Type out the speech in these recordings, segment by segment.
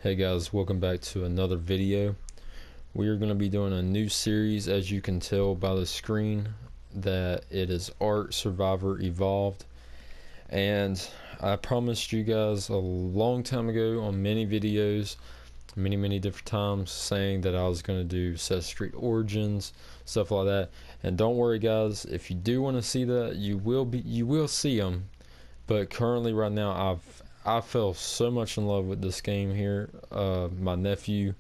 Hey guys, welcome back to another video. We are going to be doing a new series, as you can tell by the screen that it is Ark Survivor Evolved. And I promised you guys a long time ago on many videos, many different times, saying that I was going to do Assassin's Creed Origins, stuff like that. And don't worry guys, if you do want to see that, you will see them. But currently right now I fell so much in love with this game here. My nephew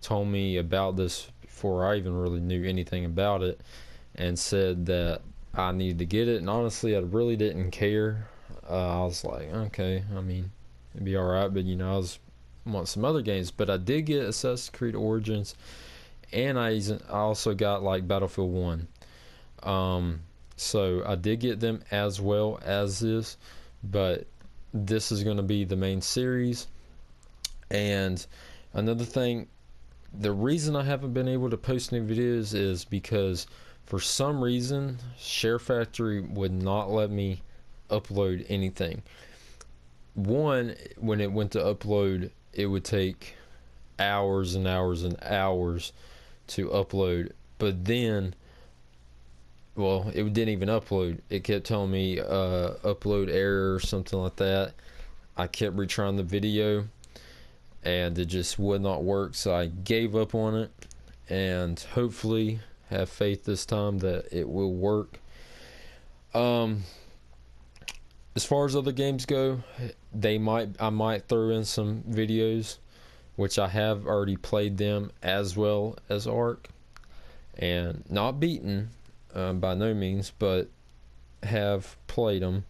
told me about this before I even really knew anything about it, and said that I needed to get it. And honestly, I really didn't care. I was like, okay, I mean, it'd be alright, but you know, I want some other games. But I did get Assassin's Creed Origins, and I also got like Battlefield 1. So I did get them as well as this, but this is going to be the main series. And another thing, the reason I haven't been able to post any videos is because for some reason SHAREfactory would not let me upload anything. One, when it went to upload, it would take hours and hours and hours to upload, but then, well, it didn't even upload. It kept telling me upload error or something like that. I kept retrying the video and it just would not work, so I gave up on it, and hopefully have faith this time that it will work. As far as other games go, I might throw in some videos, which I have already played them as well as Ark, and not beaten by no means, but have played them,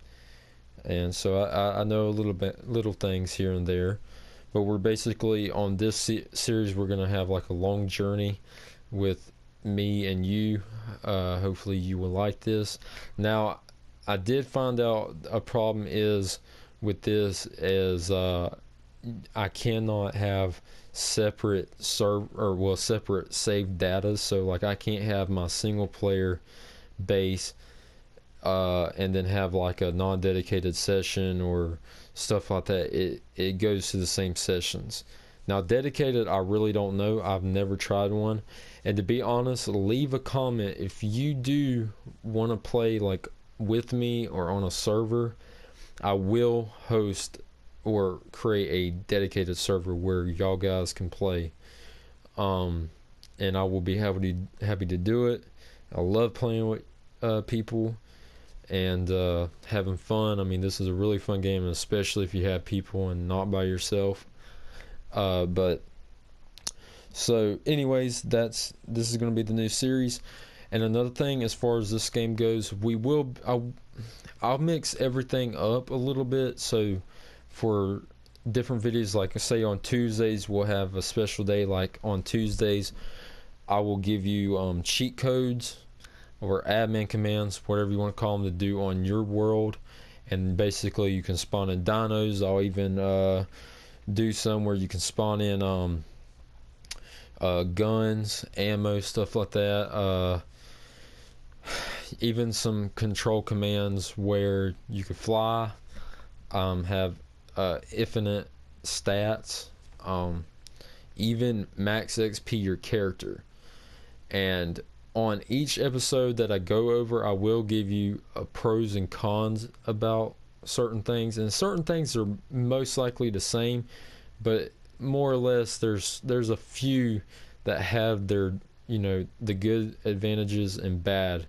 and so I know little things here and there. But we're basically on this series, we're gonna have like a long journey with me and you. Hopefully you will like this. Now, I did find out a problem is with this is I cannot have separate separate saved data. So like I can't have my single player base and then have like a non-dedicated session or stuff like that. It goes to the same sessions. Now dedicated, I really don't know. I've never tried one. And to be honest, leave a comment if you do want to play like with me or on a server. I will host or create a dedicated server where y'all guys can play, and I will be happy to do it. I love playing with people and having fun. I mean, this is a really fun game, especially if you have people and not by yourself. But so anyways, this is going to be the new series. And another thing, as far as this game goes, I'll mix everything up a little bit. So for different videos, like say on Tuesdays we'll have a special day. Like on Tuesdays I will give you cheat codes or admin commands, whatever you want to call them, to do on your world. And basically you can spawn in dinos. I'll even do some where you can spawn in guns, ammo, stuff like that. Even some control commands where you could fly, have infinite stats, even max XP your character. And on each episode that I go over, I will give you pros and cons about certain things, and certain things are most likely the same, but more or less there's a few that have their, you know, the good advantages and bad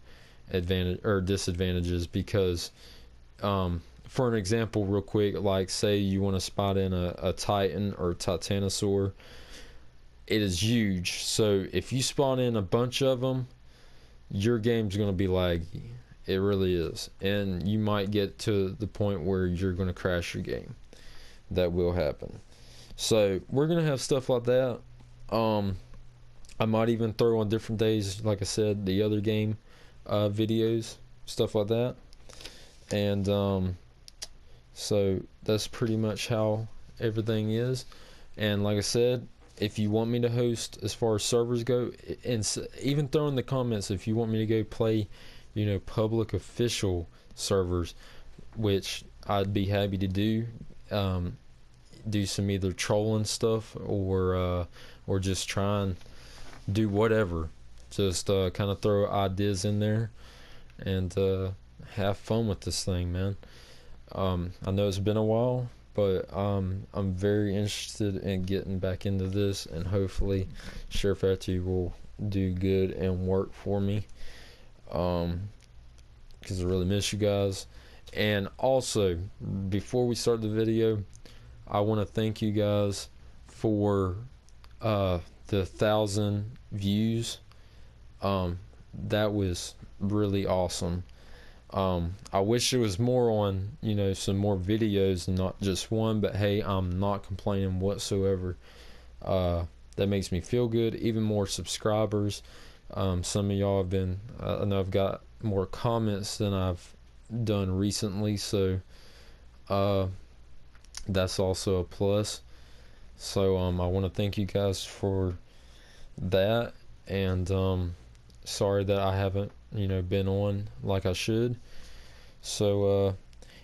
advantage or disadvantages. Because for an example real quick, like say you want to spot in a Titan or Titanosaur, it is huge, so if you spawn in a bunch of them, your game's going to be laggy. It really is, and you might get to the point where you're going to crash your game. That will happen. So we're going to have stuff like that. I might even throw on different days, like I said, the other game videos, stuff like that. And so that's pretty much how everything is. And like I said, if you want me to host as far as servers go, and even throw in the comments if you want me to go play, you know, public official servers, which I'd be happy to do. do some either trolling stuff or just try and do whatever. Just kind of throw ideas in there and have fun with this thing, man. I know it's been a while, but I'm very interested in getting back into this, and hopefully SHAREfactory will do good and work for me, because I really miss you guys. And also, before we start the video, I want to thank you guys for the 1,000 views. That was really awesome. I wish there was more on, some more videos and not just one, but hey, I'm not complaining whatsoever. That makes me feel good. Even more subscribers. Some of y'all have been, I know I've got more comments than I've done recently, so that's also a plus. So I want to thank you guys for that, and sorry that I haven't been on like I should. So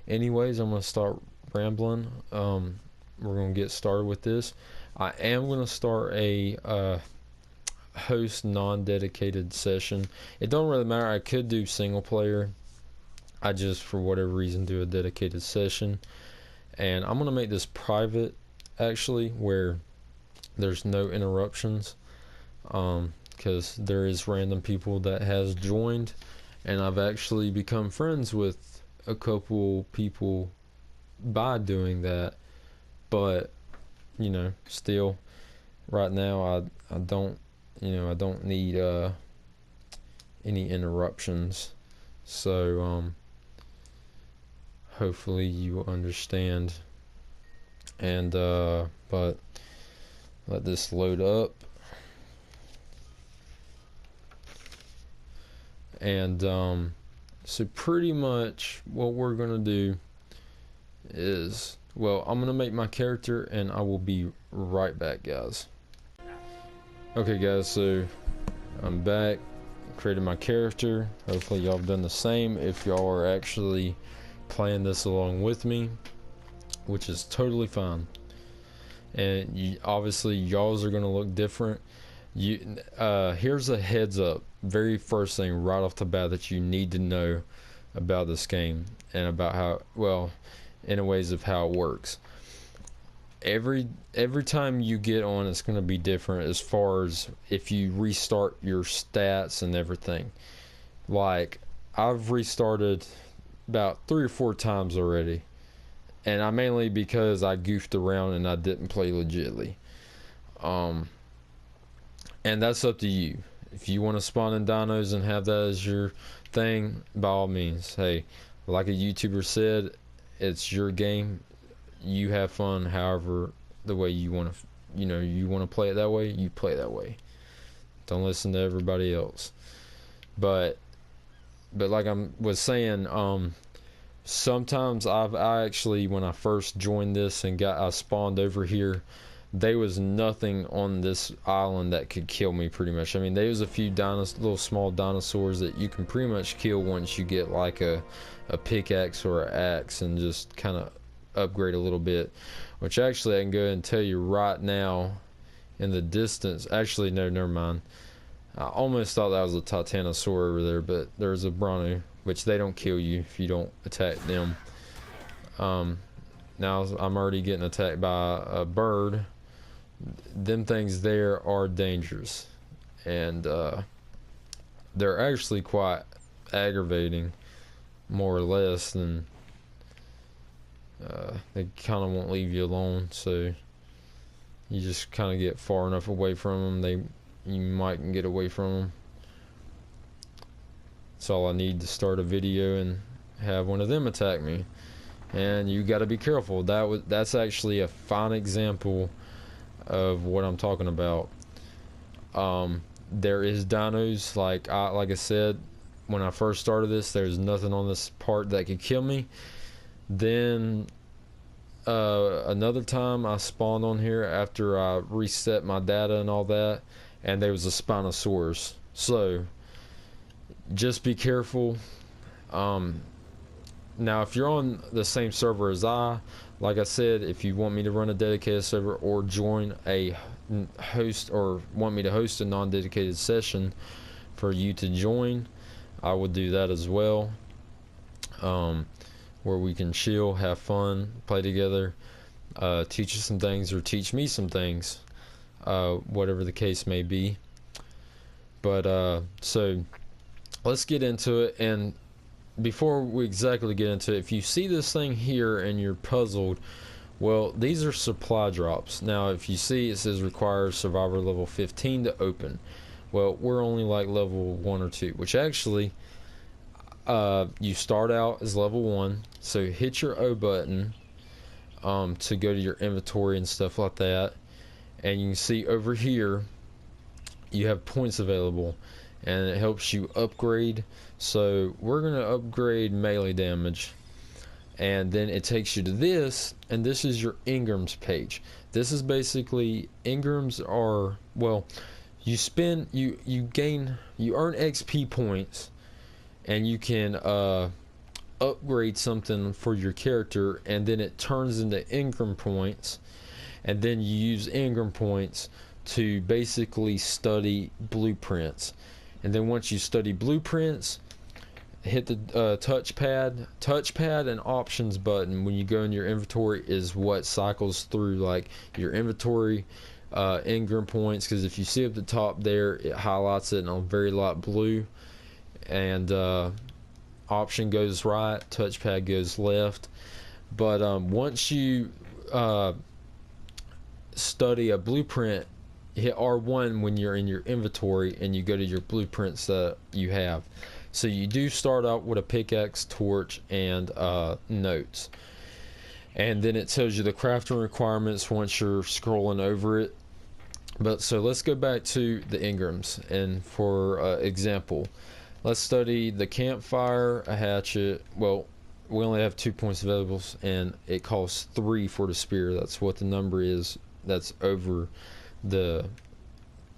anyways, I'm gonna start rambling. We're gonna get started with this. I am gonna start a host non-dedicated session. It don't really matter. I could do single player. I just, for whatever reason, do a dedicated session, and I'm gonna make this private, actually, where there's no interruptions, because there is random people that has joined, and I've actually become friends with a couple people by doing that. But still, right now I don't I don't need any interruptions. So hopefully you understand. And but let this load up. And so pretty much what we're gonna do is, well, I'm gonna make my character and I will be right back, guys. Okay guys, so I'm back, created my character. Hopefully y'all have done the same if y'all are actually playing this along with me, which is totally fine. And obviously y'all's are gonna look different. Here's a heads up, very first thing right off the bat that you need to know about this game, and about how, well, in a ways of how it works. Every time you get on, it's going to be different as far as if you restart your stats and everything. Like, I've restarted about 3 or 4 times already, and I mainly because I goofed around and I didn't play legitly. And that's up to you. If you want to spawn in dinos and have that as your thing, by all means. Hey, like a YouTuber said, it's your game. You have fun however the way you want to, you want to play it that way, you play that way. Don't listen to everybody else. But like I was saying, sometimes I actually, when I first joined this and I spawned over here, there was nothing on this island that could kill me, pretty much. I mean, there was a few little small dinosaurs that you can pretty much kill once you get like a pickaxe or an axe and just kind of upgrade a little bit, which actually I can go ahead and tell you right now in the distance. Actually, no, never mind. I almost thought that was a titanosaur over there, but there's a bronto, which they don't kill you if you don't attack them. Now I'm already getting attacked by a bird. Them things there are dangerous, and they're actually quite aggravating, more or less, and they kind of won't leave you alone, so you just kind of get far enough away from them, you might can get away from them. That's all I need to start a video and have one of them attack me. And you got to be careful. That's actually a fine example of what I'm talking about. There is dinos, like I said, when I first started this, there's nothing on this part that could kill me. Then another time I spawned on here after I reset my data and all that, and there was a Spinosaurus. So just be careful. now if you're on the same server as like I said, if you want me to run a dedicated server or join a host, or want me to host a non-dedicated session for you to join, I would do that as well, where we can chill, have fun, play together, teach you some things or teach me some things, whatever the case may be. But so let's get into it. And before we exactly get into it, if you see this thing here and you're puzzled, well, these are supply drops. Now if you see it says requires survivor level 15 to open, well, we're only like level 1 or 2, which actually you start out as level 1, so hit your O button to go to your inventory and stuff like that, and you can see over here you have points available, and it helps you upgrade. So we're going to upgrade melee damage, and then it takes you to this, and this is your Engrams page. This is basically, Engrams are, well, you spend, you earn XP points, and you can upgrade something for your character, and then it turns into Engram points, and then you use Engram points to basically study blueprints. And then once you study blueprints, hit the touchpad and options button when you go in your inventory is what cycles through like your inventory Engram points, because if you see up the top there, it highlights it in a very light blue, and option goes right, touchpad goes left. But once you study a blueprint, hit R1 when you're in your inventory and you go to your blueprints that you have. So you do start out with a pickaxe, torch, and notes, and then it tells you the crafting requirements once you're scrolling over it. But so let's go back to the Engrams, and for example, let's study the campfire, a hatchet. Well, we only have 2 points available, and it costs 3 for the spear. That's what the number is. That's over the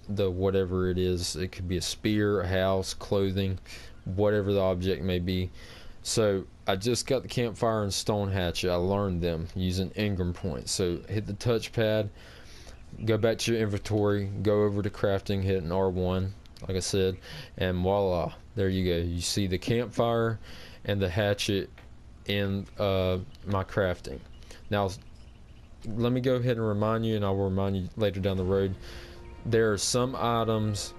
whatever it is. It could be a spear, a house, clothing, whatever the object may be. So I just got the campfire and stone hatchet. I learned them using Engram points. So hit the touchpad, go back to your inventory, go over to crafting, hit an R1 like I said, and voila, there you go. You see the campfire and the hatchet in my crafting. Now let me go ahead and remind you, and I will remind you later down the road, there are some items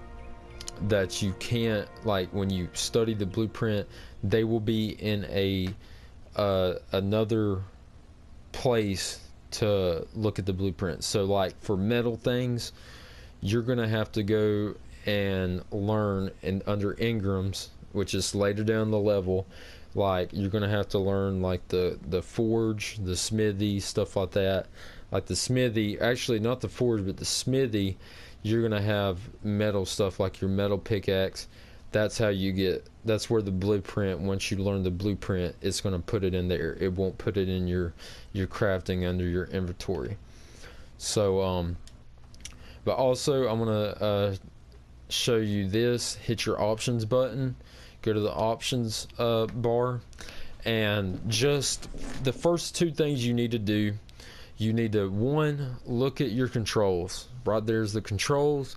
that you can't, like when you study the blueprint, they will be in a another place to look at the blueprint. So like for metal things, you're gonna have to go and learn under Engrams, which is later down the level. Like you're gonna have to learn like the forge, the smithy, stuff like that. Like the smithy, actually not the forge, but the smithy, you're gonna have metal stuff like your metal pickaxe. That's how you get, that's where the blueprint, once you learn the blueprint, it's going to put it in there. It won't put it in your crafting under your inventory. So but also I'm going to show you this. Hit your options button, go to the options bar, and just the first two things you need to do, you need to, one, look at your controls. Right there's the controls.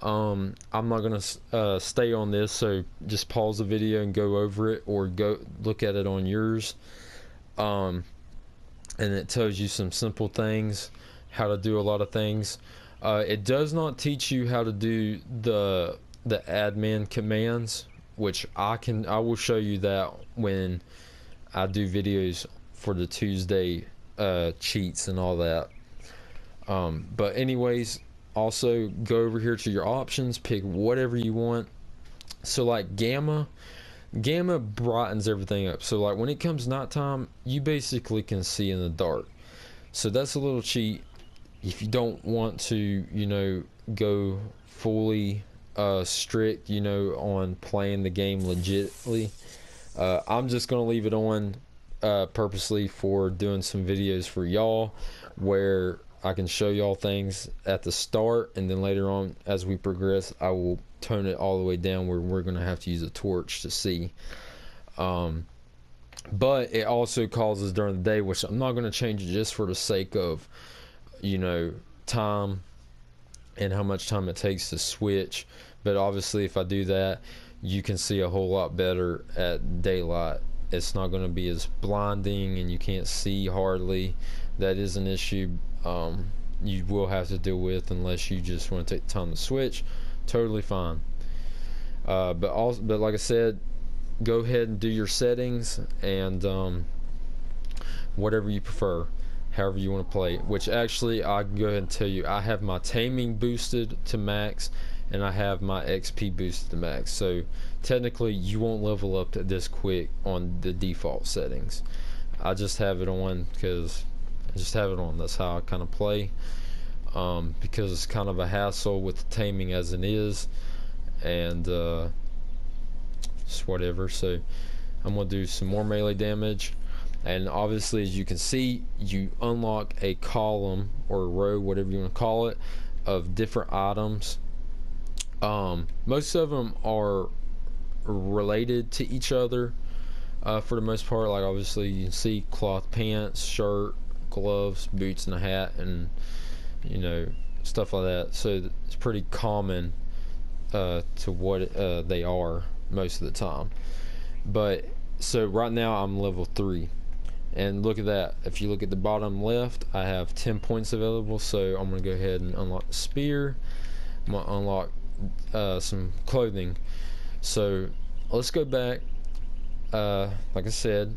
I'm not going to stay on this, so just pause the video and go over it, or go look at it on yours. And it tells you some simple things, how to do a lot of things. It does not teach you how to do the admin commands, which I will show you that when I do videos for the Tuesday cheats and all that. But anyways, also go over here to your options, pick whatever you want. So like gamma brightens everything up, so like when it comes nighttime, you basically can see in the dark. So that's a little cheat if you don't want to, you know, go fully strict, you know, on playing the game legitly. I'm just gonna leave it on purposely for doing some videos for y'all, where I can show y'all things at the start, and then later on as we progress I will tone it all the way down where we're going to have to use a torch to see. but it also causes during the day, which I'm not going to change it just for the sake of, you know, time and how much time it takes to switch. But obviously if I do that, you can see a whole lot better at daylight. It's not going to be as blinding and you can't see hardly. That is an issue you will have to deal with unless you just want to take the time to switch. Totally fine. But like I said, go ahead and do your settings and whatever you prefer, however you want to play. Which actually, I can go ahead and tell you, I have my taming boosted to max, and I have my XP boosted to max. So technically, you won't level up to this quick on the default settings. I just have it on because I just have it on. That's how I kind of play. Because it's kind of a hassle with the taming as it is, and just whatever. So I'm gonna do some more melee damage, and obviously, as you can see, you unlock a column or a row, whatever you want to call it, of different items. Most of them are related to each other for the most part. Like obviously, you can see cloth pants, shirt, gloves, boots, and a hat, and you know, stuff like that. So it's pretty common to what they are most of the time. But so right now I'm level 3, and look at that. If you look at the bottom left, I have 10 points available. So I'm gonna go ahead and unlock the spear. I'm gonna unlock some clothing. So let's go back. Like I said,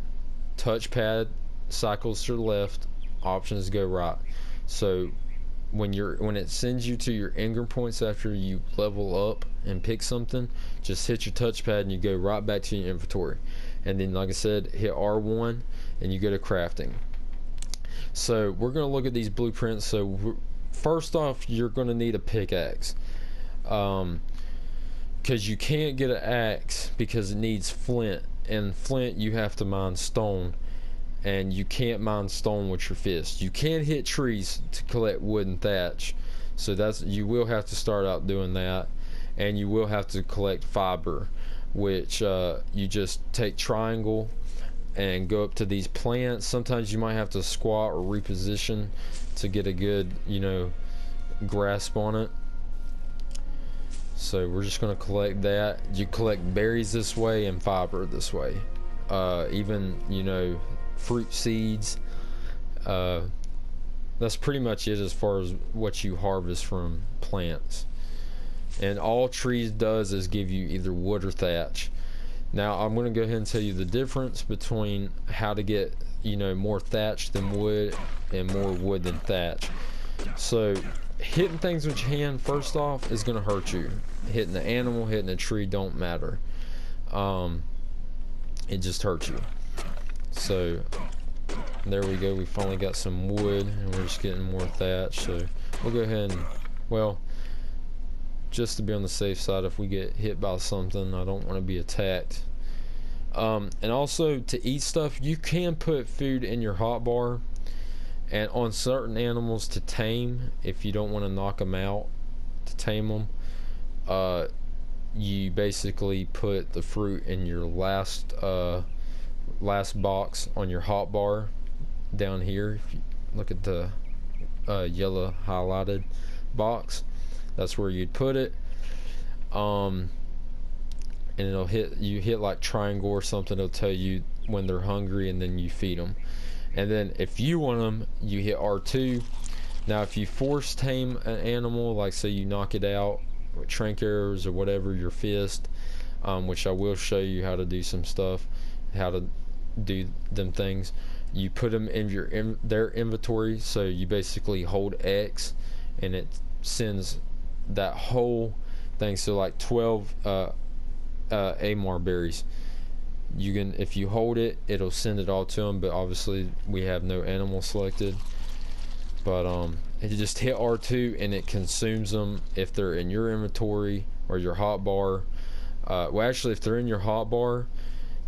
touchpad cycles to the left, options go right. So when it sends you to your Ingram points after you level up and pick something, just hit your touchpad and you go right back to your inventory. And then, like I said, hit R1 and you go to crafting. So we're going to look at these blueprints. So first off, you're going to need a pickaxe, because you can't get an axe because it needs flint, and flint you have to mine stone, and you can't mine stone with your fist. You can hit trees to collect wood and thatch, so you will have to start out doing that, and you will have to collect fiber, which you just take triangle and go up to these plants. Sometimes you might have to squat or reposition to get a good, you know, grasp on it. So we're just going to collect that. You collect berries this way and fiber this way. Even, you know, fruit seeds. That's pretty much it as far as what you harvest from plants. And all trees does is give you either wood or thatch. Now I'm going to go ahead and tell you the difference between how to get, you know, more thatch than wood and more wood than thatch. So hitting things with your hand first off is going to hurt you. Hitting the animal, hitting a tree don't matter. It just hurts you. So there we go, we finally got some wood and we're just getting more thatch. So we'll go ahead and, well, just to be on the safe side, if we get hit by something, I don't want to be attacked. And also to eat stuff, you can put food in your hotbar, and on certain animals to tame, if you don't want to knock them out, to tame them, you basically put the fruit in your last box on your hotbar down here. If you look at the yellow highlighted box, that's where you'd put it. And it'll hit like triangle or something, it'll tell you when they're hungry, and then you feed them. And then if you want them, you hit R2. Now if you force tame an animal, like say you knock it out with trank arrows or whatever, your fist, which I will show you how to do some stuff, how to do them things. You put them in their inventory, so you basically hold X and it sends that whole thing. So like 12 Amar berries, you can, if you hold it, it'll send it all to them, but obviously we have no animal selected. But you just hit R2 and it consumes them if they're in your inventory or your hotbar. Well, actually, if they're in your hotbar,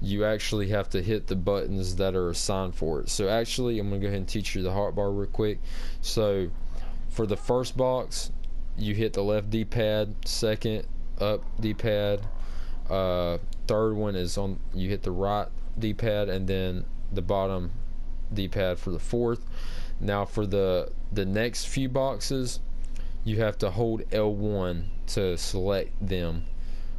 you actually have to hit the buttons that are assigned for it. So actually, I'm gonna go ahead and teach you the hotbar real quick. So for the first box, you hit the left D-pad, second up D-pad, third one is on, you hit the right D-pad, and then the bottom D-pad for the fourth. Now for the next few boxes, you have to hold L1 to select them,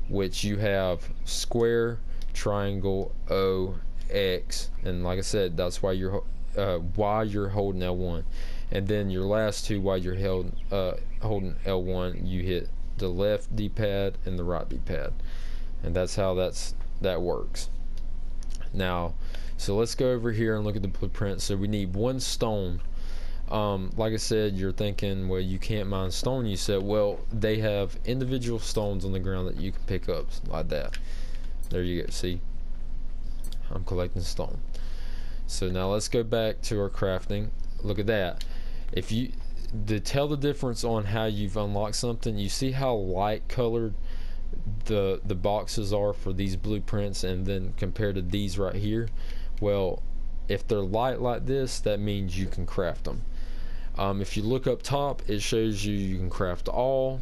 which you have square, triangle, O, X, and like I said, that's why you're holding L1. And then your last two, while you're holding L1, you hit the left D-pad and the right D-pad, and that's how that works. Now, so let's go over here and look at the blueprint. So we need one stone. Like I said, you're thinking, well, you can't mine stone. You said, well, they have individual stones on the ground that you can pick up like that. There you go. See, I'm collecting stone. So now let's go back to our crafting. Look at that. If you to tell the difference on how you've unlocked something, you see how light colored the boxes are for these blueprints, and then compared to these right here. Well, if they're light like this, that means you can craft them. If you look up top, it shows you can craft all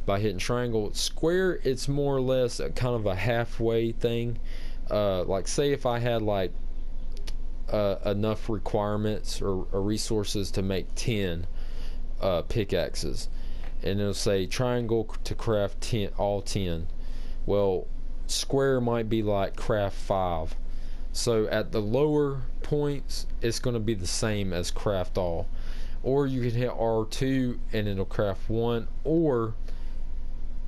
by hitting triangle. Square, it's more or less a kind of a halfway thing. Like say if I had like enough requirements or resources to make 10 pickaxes, and it'll say triangle to craft 10, all 10. Well, square might be like craft 5. So at the lower points, it's going to be the same as craft all. Or you can hit R2 and it'll craft 1. Or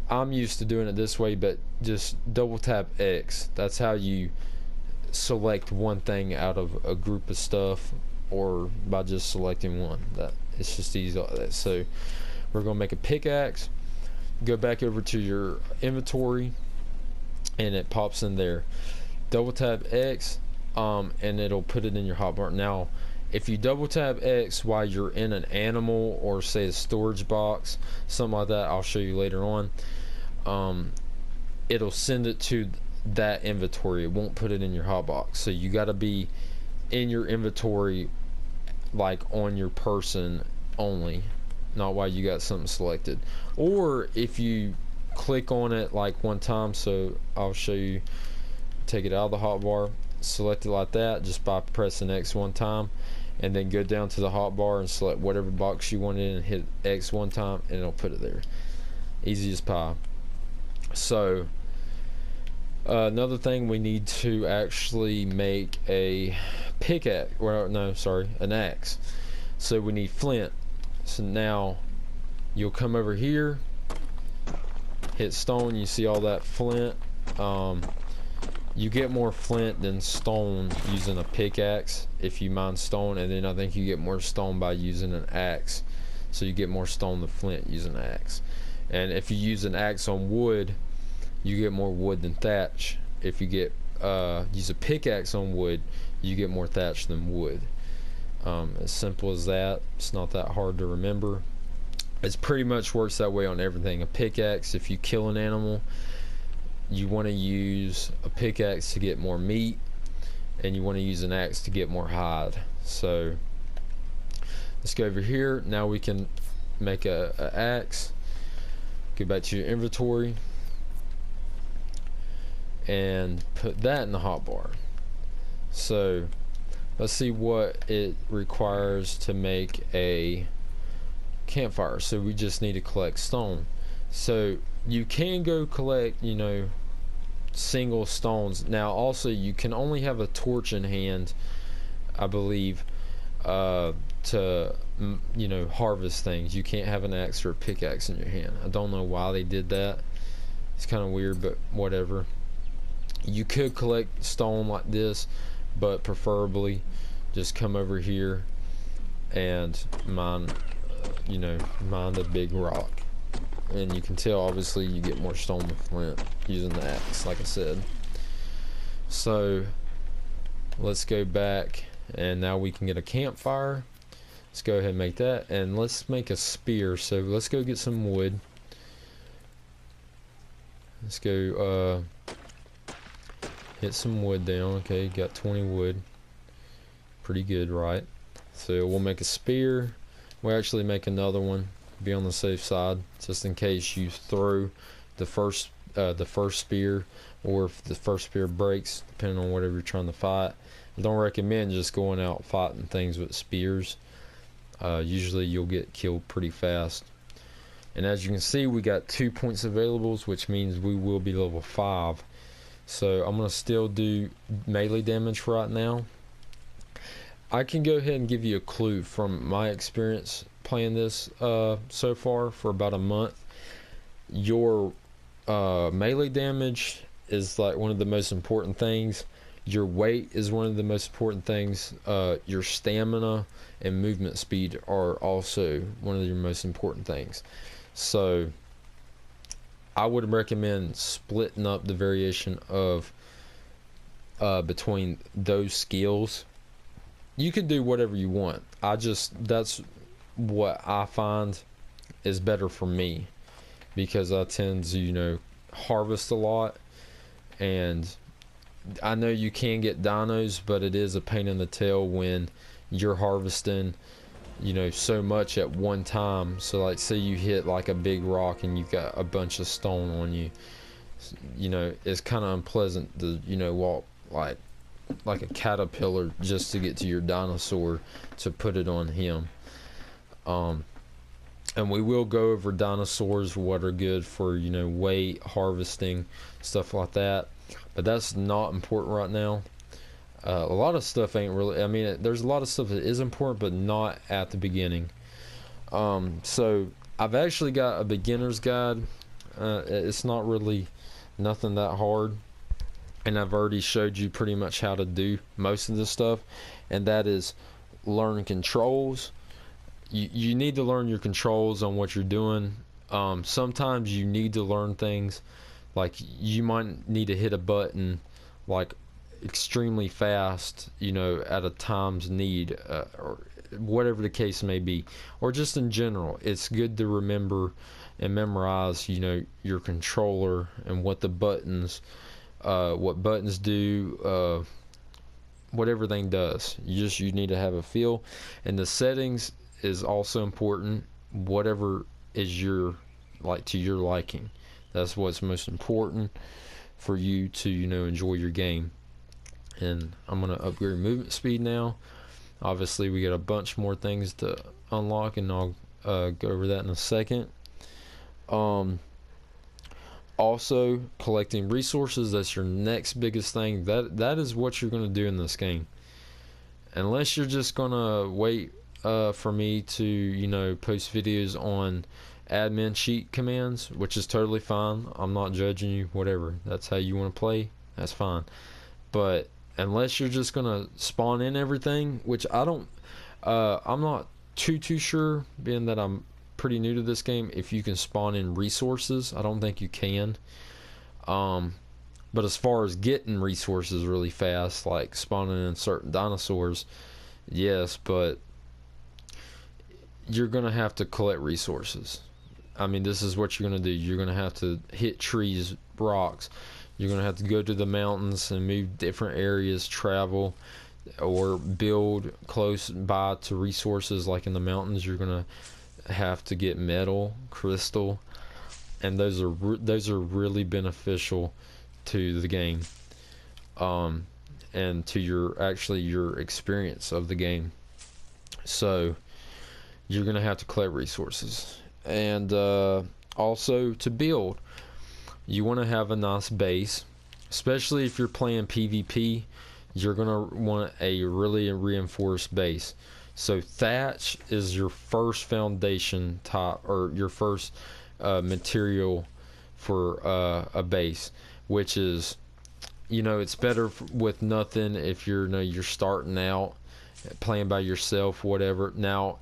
I'm used to doing it this way, but just double tap X. That's how you select one thing out of a group of stuff, or by just selecting one. That it's just easy like that. So we're going to make a pickaxe. Go back over to your inventory, and it pops in there. Double tap X, and it'll put it in your hotbar. Now, if you double tap X while you're in an animal or say a storage box, something like that, I'll show you later on, it'll send it to that inventory. It won't put it in your hotbox. So you got to be in your inventory, like on your person only, not while you got something selected. Or if you click on it like one time, so I'll show you, take it out of the hotbar, select it like that just by pressing X one time, and then go down to the hotbar and select whatever box you want in and hit X one time, and it'll put it there. Easy as pie. So another thing, we need to actually make a pickaxe, well, no, sorry, an axe. So we need flint. So now you'll come over here, hit stone, you see all that flint. You get more flint than stone using a pickaxe if you mine stone, and then I think you get more stone by using an axe. So you get more stone than flint using an axe. And if you use an axe on wood, you get more wood than thatch. If you get use a pickaxe on wood, you get more thatch than wood. As simple as that. It's not that hard to remember. It pretty much works that way on everything. A pickaxe, if you kill an animal, you want to use a pickaxe to get more meat, and you want to use an axe to get more hide. So let's go over here. Now we can make a axe. Go back to your inventory and put that in the hotbar. So let's see what it requires to make a campfire. So we just need to collect stone. So you can go collect, you know, single stones. Now also you can only have a torch in hand, I believe, to you know, harvest things. You can't have an axe or a pickaxe in your hand. I don't know why they did that. It's kind of weird, but whatever. You could collect stone like this, but preferably just come over here and mine, you know, mine the big rock. And you can tell obviously you get more stone than flint using the axe, like I said. So let's go back, and now we can get a campfire. Let's go ahead and make that, and let's make a spear. So let's go get some wood. Let's go hit some wood down. Okay, got 20 wood. Pretty good, right? So we'll make a spear. We'll actually make another one, be on the safe side, just in case you throw the first the first spear, or if the first spear breaks, depending on whatever you're trying to fight. I don't recommend just going out fighting things with spears. Usually you'll get killed pretty fast. And as you can see, we got 2 points available, which means we will be level 5. So I'm going to still do melee damage for right now. I can go ahead and give you a clue from my experience playing this so far for about a month. Your melee damage is like one of the most important things. Your weight is one of the most important things. Your stamina and movement speed are also one of your most important things. So I would recommend splitting up the variation of between those skills. You can do whatever you want. That's what I find is better for me, because I tend to, harvest a lot, and I know you can get dinos, but it is a pain in the tail when you're harvesting, so much at one time. So like, say you hit like a big rock and you've got a bunch of stone on you, it's kind of unpleasant to, walk like a caterpillar just to get to your dinosaur to put it on him. And we will go over dinosaurs, what are good for, weight, harvesting, stuff like that. But that's not important right now. A lot of stuff ain't really, there's a lot of stuff that is important, but not at the beginning. So I've actually got a beginner's guide. It's not really nothing that hard. And I've already showed you pretty much how to do most of this stuff. And that is learn controls. You need to learn your controls on what you're doing. Sometimes you need to learn things, like you might need to hit a button like extremely fast, at a time's need, or whatever the case may be. Or just in general, it's good to remember and memorize, your controller and what the buttons, what buttons do, what everything does. You need to have a feel. And the settings is also important. Whatever is to your liking. That's what's most important for you to, enjoy your game. And I'm going to upgrade movement speed now. Obviously, we got a bunch more things to unlock, and I'll go over that in a second. Also, collecting resources, that's your next biggest thing. That is what you're going to do in this game. Unless you're just going to wait for me to, post videos on admin cheat commands, which is totally fine. I'm not judging you, whatever. That's how you want to play, that's fine. But unless you're just gonna spawn in everything, which I'm not too sure, being that I'm pretty new to this game, if you can spawn in resources. I don't think you can. But as far as getting resources really fast, like spawning in certain dinosaurs, yes, but you're gonna have to collect resources. This is what you're gonna do. You're gonna have to hit trees, rocks. You're gonna have to go to the mountains and move different areas, travel, or build close by to resources. Like in the mountains, you're gonna have to get metal, crystal, and those are really beneficial to the game, and to your experience of the game. So you're gonna have to collect resources. And also to build, you want to have a nice base, especially if you're playing PvP. You're going to want a really reinforced base. So thatch is your first foundation type, or your first material for a base, which is, it's better with nothing if you're starting out playing by yourself, whatever. Now,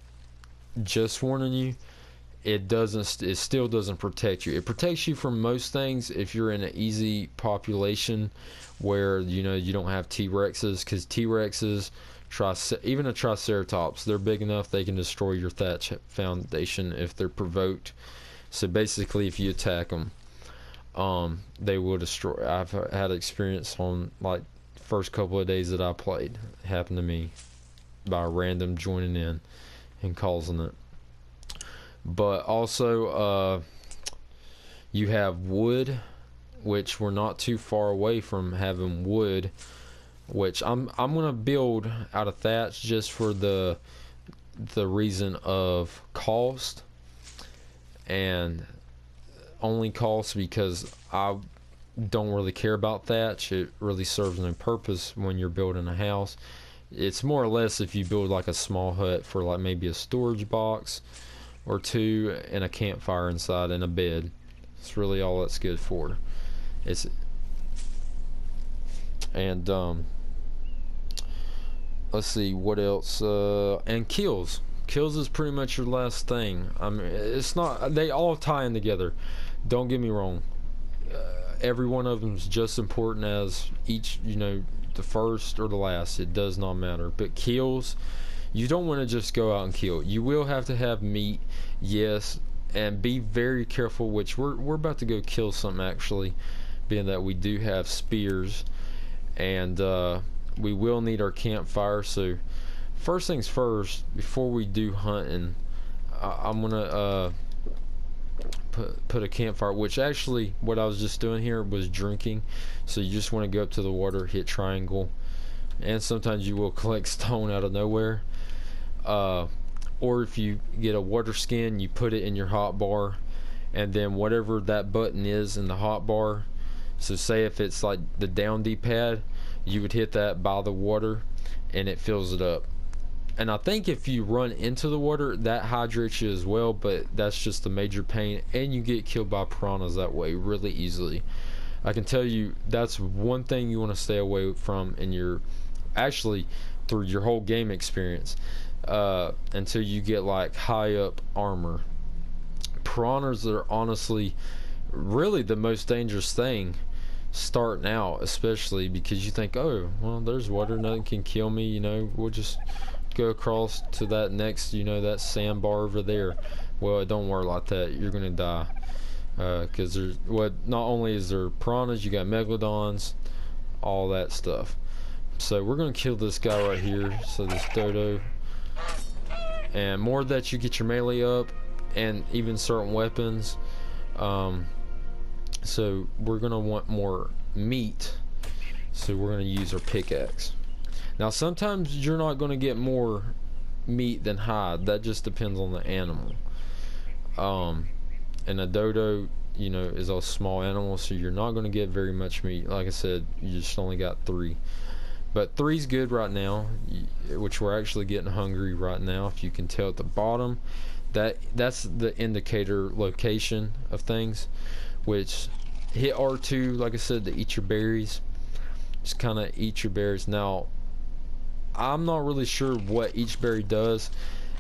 just warning you, it still doesn't protect you. It protects you from most things if you're in an easy population where you don't have T-Rexes, because T-Rexes, even a Triceratops, they're big enough they can destroy your thatch foundation if they're provoked. So basically, if you attack them, they will destroy. I've had experience on like first couple of days that I played. It happened to me by a random joining in and causing it. But also, you have wood which we're not too far away from having wood, which I'm gonna build out of thatch just for the reason of cost, and only cost because I don't really care about thatch. It really serves no purpose when you're building a house. It's more or less if you build like a small hut for like maybe a storage box or two and a campfire inside and a bed. It's really all that's good for. It's and let's see what else. And kills. Kills is pretty much your last thing. I mean, it's not. They all tie in together. Don't get me wrong. Every one of them is just important as each. You know, the first or the last. It does not matter. But kills, you don't want to just go out and kill. You will have to have meat, yes, and be very careful. Which we're about to go kill something actually, being that we do have spears, and we will need our campfire. So first things first, before we do hunting, I'm gonna put a campfire, which actually what I was just doing here was drinking. So you just want to go up to the water, hit triangle, and sometimes you will collect stone out of nowhere, or if you get a water skin, you put it in your hot bar, and then whatever that button is in the hot bar, so say if it's like the down D-pad, you would hit that by the water and it fills it up. And I think if you run into the water, that hydrates you as well, but that's just a major pain, and you get killed by piranhas that way really easily. I can tell you that's one thing you want to stay away from in your, actually through your whole game experience, until you get like high up armor. Piranhas are honestly really the most dangerous thing starting out, especially because you think, oh well, there's water, nothing can kill me, you know, we'll just go across to that next, you know, that sandbar over there. Well, it don't work like that. You're gonna die, because there's not only is there piranhas, you got megalodons, all that stuff. So we're gonna kill this guy right here, so this dodo. And more that you get your melee up and even certain weapons, so we're gonna want more meat, so we're gonna use our pickaxe. Now sometimes you're not going to get more meat than hide. That just depends on the animal. And a dodo, you know, is a small animal, so you're not going to get very much meat. Like I said, you just only got 3. But 3's good right now, which we're actually getting hungry right now. If you can tell at the bottom, that's the indicator location of things, which hit R2, like I said, to eat your berries. Just kind of eat your berries. Now, I'm not really sure what each berry does,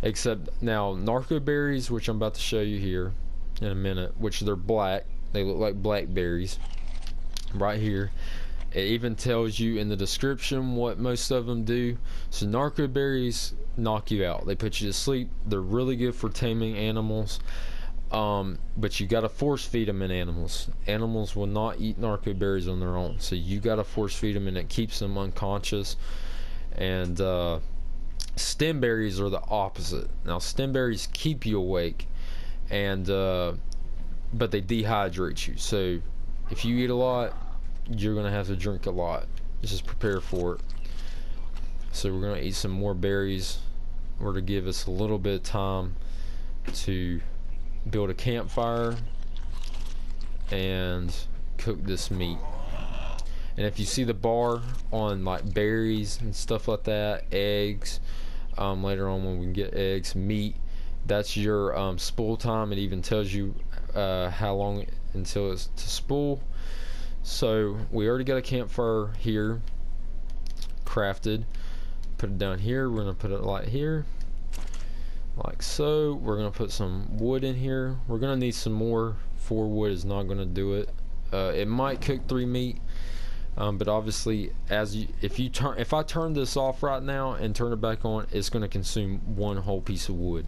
except now narco berries, which I'm about to show you here in a minute, which they're black. They look like blackberries right here. It even tells you in the description what most of them do. So narco berries knock you out. They put you to sleep. They're really good for taming animals, but you got to force feed them in animals. Animals will not eat narco berries on their own, so you got to force feed them, and it keeps them unconscious. And stem berries are the opposite. Now stem berries keep you awake, and but they dehydrate you. So if you eat a lot, you're gonna have to drink a lot. Just prepare for it. So we're gonna eat some more berries. We're to give us a little bit of time to build a campfire and cook this meat. And if you see the bar on like berries and stuff like that, eggs, later on when we can get eggs, meat, that's your spool time. It even tells you how long until it's to spool. So we already got a campfire here crafted. Put it down here. We're gonna put it like here, like so. We're gonna put some wood in here. We're gonna need some more. 4 wood is not gonna do it. It might cook 3 meat. But obviously, if I turn this off right now and turn it back on, it's going to consume 1 whole piece of wood.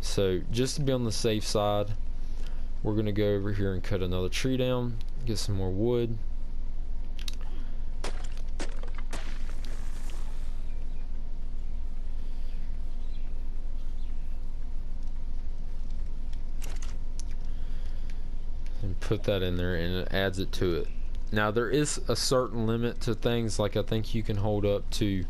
So just to be on the safe side, we're going to go over here and cut another tree down, get some more wood. And put that in there and it adds it to it. Now there is a certain limit to things, like I think you can hold up to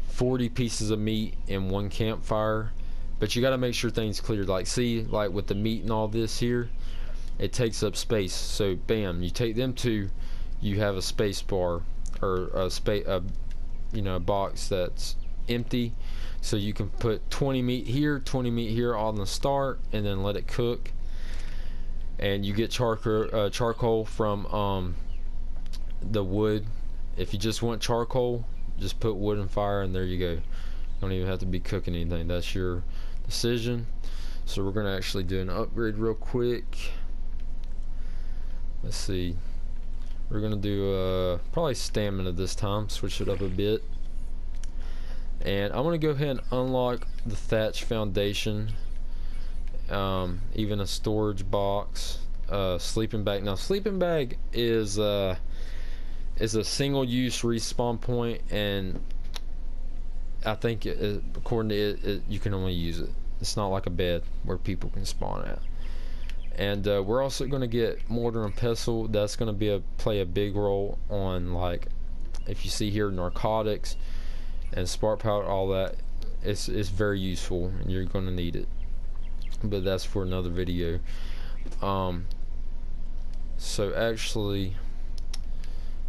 40 pieces of meat in one campfire, but you got to make sure things cleared. Like, see, like with the meat and all this here, it takes up space. So bam, you take them two, you have a space bar, or a box that's empty, so you can put 20 meat here on the start, and then let it cook. And you get charcoal from the wood. If you just want charcoal, just put wood and fire, and there you go. You don't even have to be cooking anything. That's your decision. So we're going to actually do an upgrade real quick. Let's see. We're going to do probably stamina this time. Switch it up a bit. And I'm going to go ahead and unlock the thatch foundation. Even a storage box. Sleeping bag. Now, sleeping bag is a single-use respawn point, and I think according to it, you can only use it. It's not like a bed where people can spawn at. And we're also going to get mortar and pestle. That's going to play a big role on, like, if you see here, narcotics and spark powder, all that. It's very useful, and you're going to need it. But that's for another video. So actually,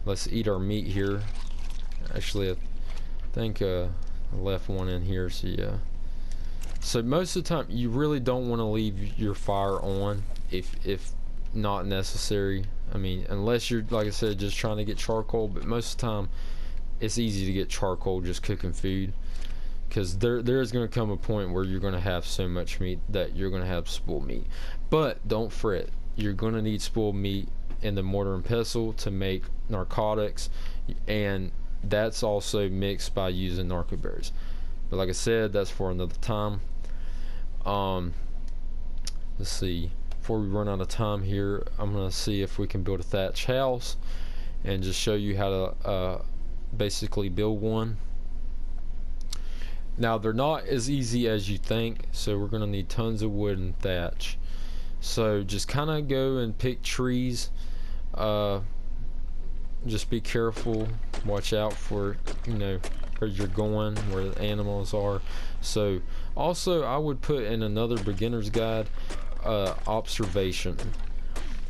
let's eat our meat here. Actually, I think I left one in here, so yeah. So most of the time, you really don't want to leave your fire on if not necessary. I mean, unless you're, like I said, just trying to get charcoal. But most of the time, it's easy to get charcoal just cooking food, because there is going to come a point where you're going to have so much meat that you're going to have spoiled meat. But don't fret, you're going to need spoiled meat in the mortar and pestle to make narcotics, and that's also mixed by using narco berries. But like I said, that's for another time. Let's see, before we run out of time here, I'm going to see if we can build a thatch house and just show you how to basically build one. Now, they're not as easy as you think, so we're going to need tons of wood and thatch. So just kind of go and pick trees. Just be careful, watch out for, where you're going, where the animals are. So also, I would put in another beginner's guide, observation.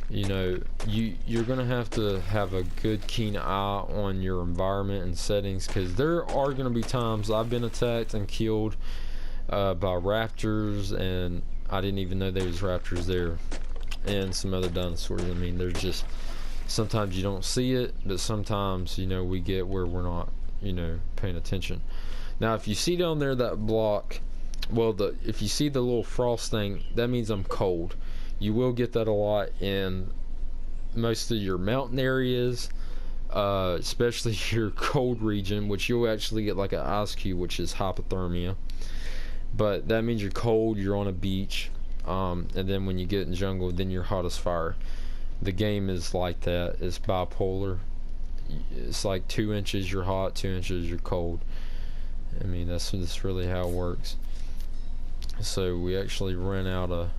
You're gonna have to have a good keen eye on your environment and settings, because there are gonna be times I've been attacked and killed by raptors, and I didn't even know there was raptors there, and some other dinosaurs. I mean, there's just, sometimes you don't see it, but sometimes we get where we're not paying attention. Now, if you see down there that block, well, if you see the little frost thing, that means I'm cold. You will get that a lot in most of your mountain areas, especially your cold region, which you'll actually get like an ice cube, which is hypothermia. But that means you're cold, you're on a beach, and then when you get in the jungle, then you're hot as fire. The game is like that. It's bipolar. It's like 2 inches you're hot, 2 inches you're cold. I mean, that's really how it works. So we actually ran out of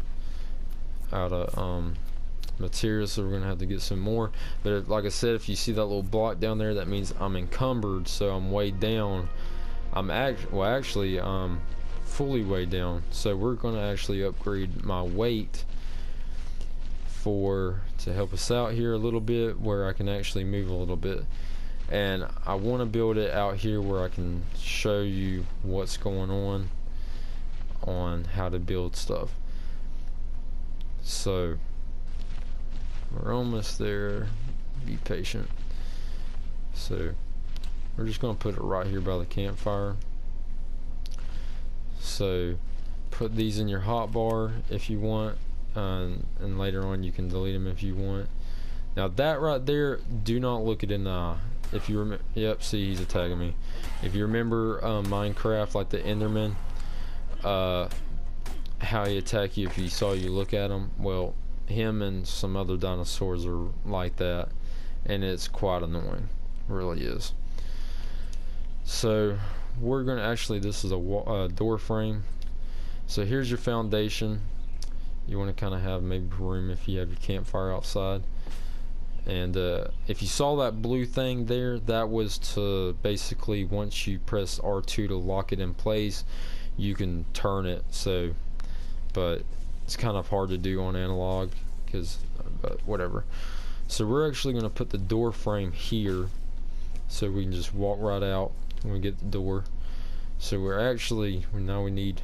materials, so we're gonna have to get some more. But like I said, if you see that little block down there, that means I'm encumbered, so I'm weighed down. I'm actually fully weighed down, so we're gonna actually upgrade my weight to help us out here a little bit, where I can actually move a little bit. And I want to build it out here where I can show you what's going on how to build stuff. So we're almost there, be patient. So we're just going to put it right here by the campfire. So put these in your hotbar if you want, and later on you can delete them if you want. Now that right there, do not look it in the eye. If you remember, yep, see, he's attacking me. If you remember Minecraft, like the Enderman, how he attack you if he saw you look at him, well, him and some other dinosaurs are like that, and it's quite annoying, it really is. So we're gonna actually, this is a door frame. So here's your foundation. You want to kind of have maybe room if you have your campfire outside. And if you saw that blue thing there, that was to basically, once you press R2 to lock it in place, you can turn it. So, but it's kind of hard to do on analog, but whatever. So we're actually going to put the door frame here, so we can just walk right out when we get the door. So now we need,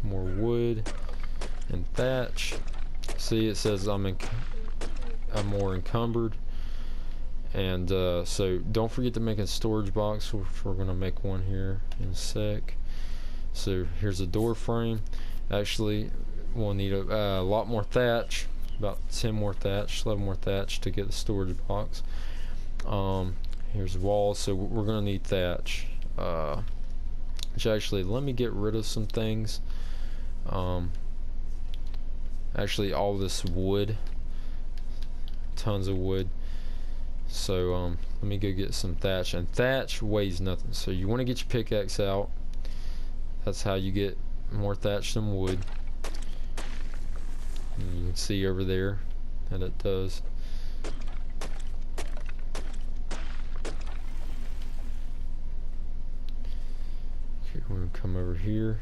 more wood and thatch. See, it says I'm more encumbered. And so don't forget to make a storage box, which we're going to make one here in a sec. So here's a door frame. Actually, we'll need a lot more thatch, about 10 more thatch, 11 more thatch to get the storage box. Here's the walls, so we're going to need thatch. Which actually, let me get rid of some things. Actually, all this wood, tons of wood. So let me go get some thatch, and thatch weighs nothing. So you want to get your pickaxe out. That's how you get more thatch than wood. And you can see over there that it does. Okay, we're gonna come over here.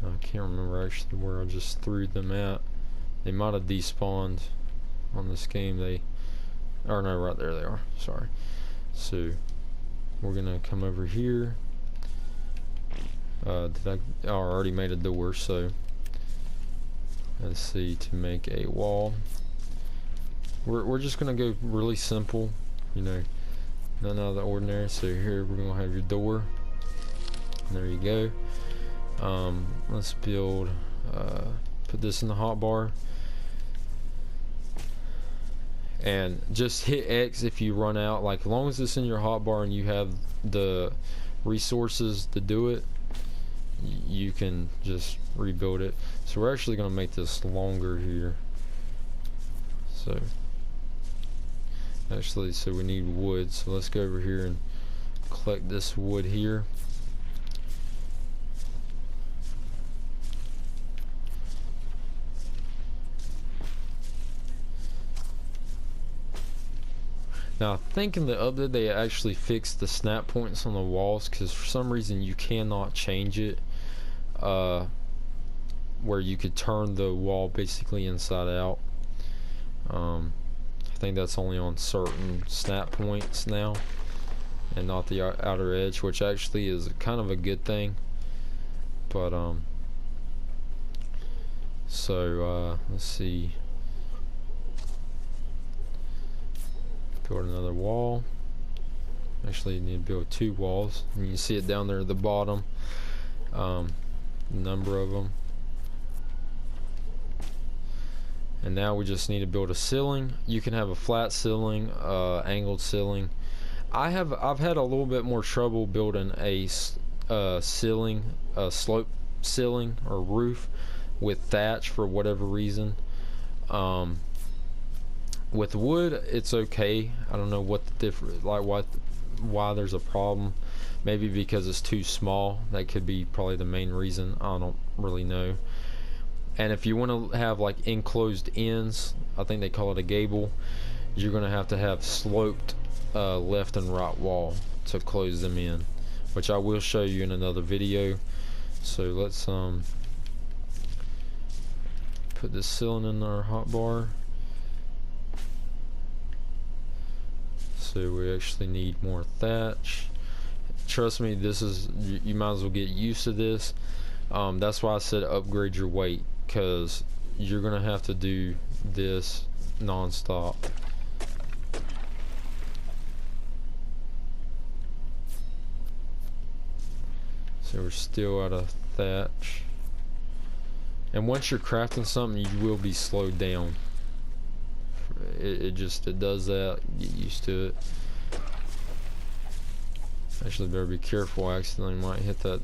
I can't remember actually where I just threw them at. They might have despawned on this game. Or no, right there they are. Sorry. So we're gonna come over here. I already made a door, so let's see, to make a wall. We're just gonna go really simple, nothing out of the ordinary. So here we're gonna have your door. And there you go. Let's build. Put this in the hotbar. And just hit X if you run out. Like, as long as it's in your hotbar and you have the resources to do it, you can just rebuild it. So we're actually going to make this longer here. So we need wood. So let's go over here and collect this wood here. Now, I think in the update they actually fixed the snap points on the walls, because for some reason you cannot change it, where you could turn the wall basically inside out. I think that's only on certain snap points now, and not the outer edge, which actually is kind of a good thing. But let's see. Build another wall. Actually, you need to build 2 walls, and you see it down there at the bottom. Number of them. And now we just need to build a ceiling. You can have a flat ceiling, angled ceiling. I've had a little bit more trouble building a ceiling, a slope ceiling or roof with thatch for whatever reason. With wood, it's okay. I don't know what the difference, why there's a problem. Maybe because it's too small. That could be probably the main reason. I don't really know. And if you want to have like enclosed ends, I think they call it a gable, you're going to have sloped left and right wall to close them in, which I will show you in another video. So let's put this ceiling in our hotbar. So we actually need more thatch. Trust me, this is, you might as well get used to this. That's why I said upgrade your weight, because you're gonna have to do this non-stop. So we're still out of thatch, and once you're crafting something, you will be slowed down. It does that. Get used to it. Actually, better be careful. I accidentally might hit that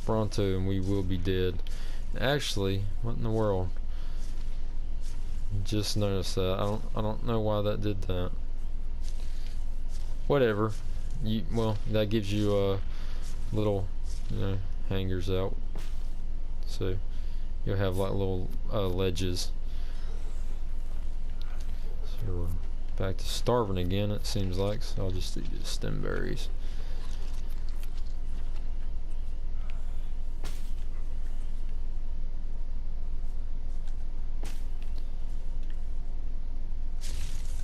Bronto and we will be dead. Actually, what in the world? Just noticed that. I don't know why that did that. Whatever. Well, that gives you a little, hangers out. So you'll have like little ledges. So we're back to starving again, it seems like, so I'll just do the stem berries.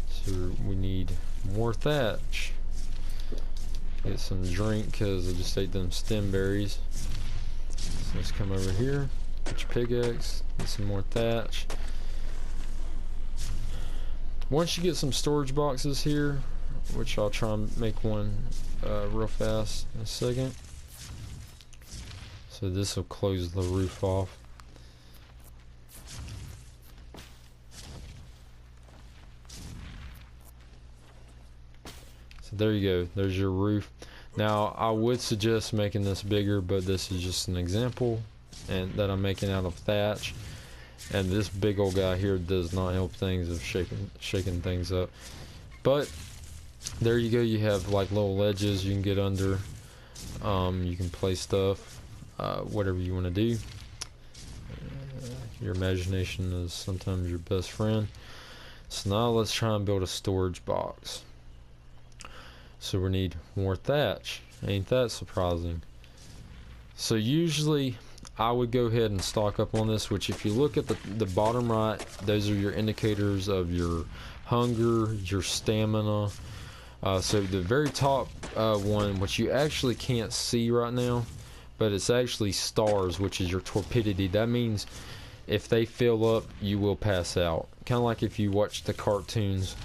So we need more thatch. Get some drink because I just ate them stem berries. So let's come over here, get your pickaxe, get some more thatch. Once you get some storage boxes here, which I'll try and make one real fast in a second. So this will close the roof off. So there you go, there's your roof. Now I would suggest making this bigger, but this is just an example and that I'm making out of thatch. And this big old guy here does not help things of shaking things up. But there you go, you have like little ledges you can get under. You can place stuff, whatever you want to do. Your imagination is sometimes your best friend. So now let's try and build a storage box. So we need more thatch. Ain't that surprising? So usually I would go ahead and stock up on this, which if you look at the bottom right, those are your indicators of your hunger, your stamina. So the very top one, which you actually can't see right now, but it's actually stars, which is your torpidity. That means if they fill up, you will pass out. Kind of like if you watch the cartoons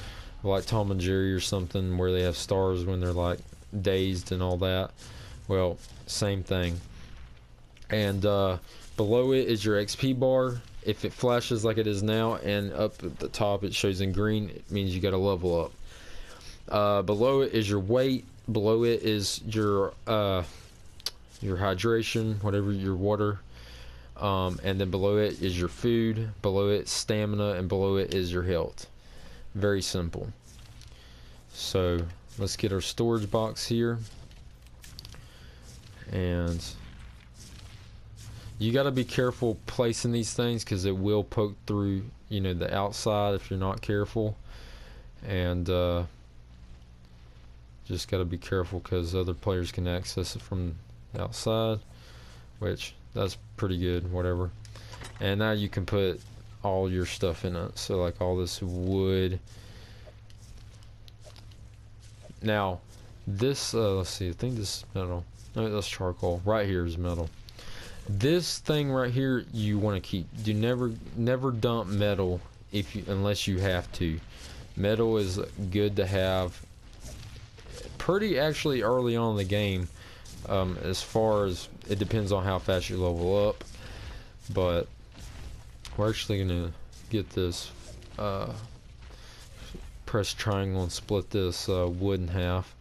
like Tom and Jerry or something where they have stars when they're like dazed and all that. Well, same thing. And below it is your XP bar. If it flashes like it is now, and up at the top it shows in green, it means you got to level up. Below it is your weight. Below it is your hydration, whatever, your water. And then below it is your food. Below it, stamina, and below it is your health. Very simple. So let's get our storage box here. And you got to be careful placing these things because it will poke through, you know, the outside if you're not careful. And just got to be careful because other players can access it from the outside, which that's pretty good, whatever. And now you can put all your stuff in it, so like all this wood. Now this let's see, I think this is metal. No, that's charcoal. Right here is metal. This thing right here you want to keep. Do never dump metal unless you have to. Metal is good to have pretty actually early on in the game. As far as it depends on how fast you level up, but we're actually gonna get this press triangle and split this wood in half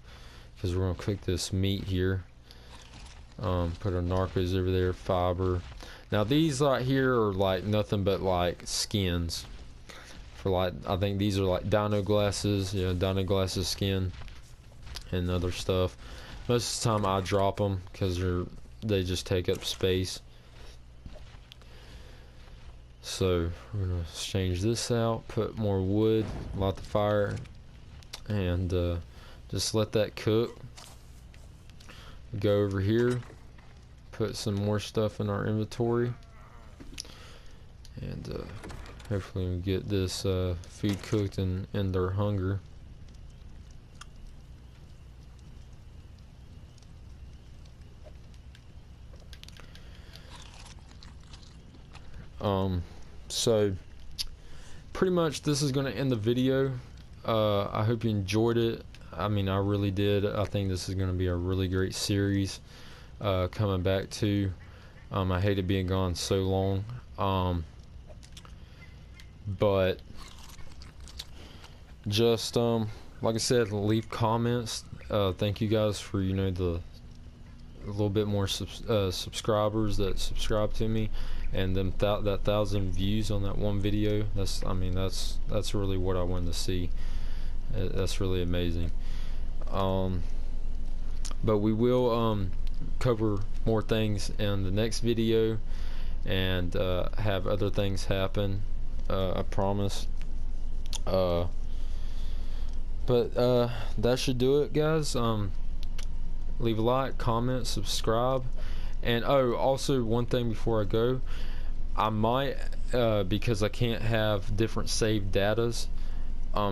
because we're gonna cook this meat here. Put our narcos over there, fiber. Now these right here are like nothing but like skins for like, I think these are like dino glasses, you know, dino glasses skin and other stuff. Most of the time I drop them because they just take up space. So we're gonna change this out, put more wood, light the fire, and just let that cook. Go over here, put some more stuff in our inventory, and hopefully we get this food cooked and end their hunger. So pretty much this is going to end the video. I hope you enjoyed it. I mean, I really did. I think this is going to be a really great series coming back to. I hated being gone so long, but just like I said, leave comments. Thank you guys for, you know, a little bit more subscribers that subscribe to me, and them that 1,000 views on that one video. That's really what I wanted to see. That's really amazing. But we will cover more things in the next video, and have other things happen. I promise. But that should do it, guys. Leave a like, comment, subscribe, and also one thing before I go, I might because I can't have different saved datas,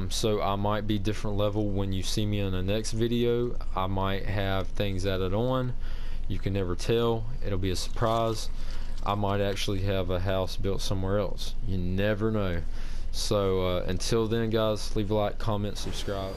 so I might be different level when you see me in the next video. I might have things added on. You can never tell. It'll be a surprise. I might actually have a house built somewhere else. You never know. So until then, guys, leave a like, comment, subscribe.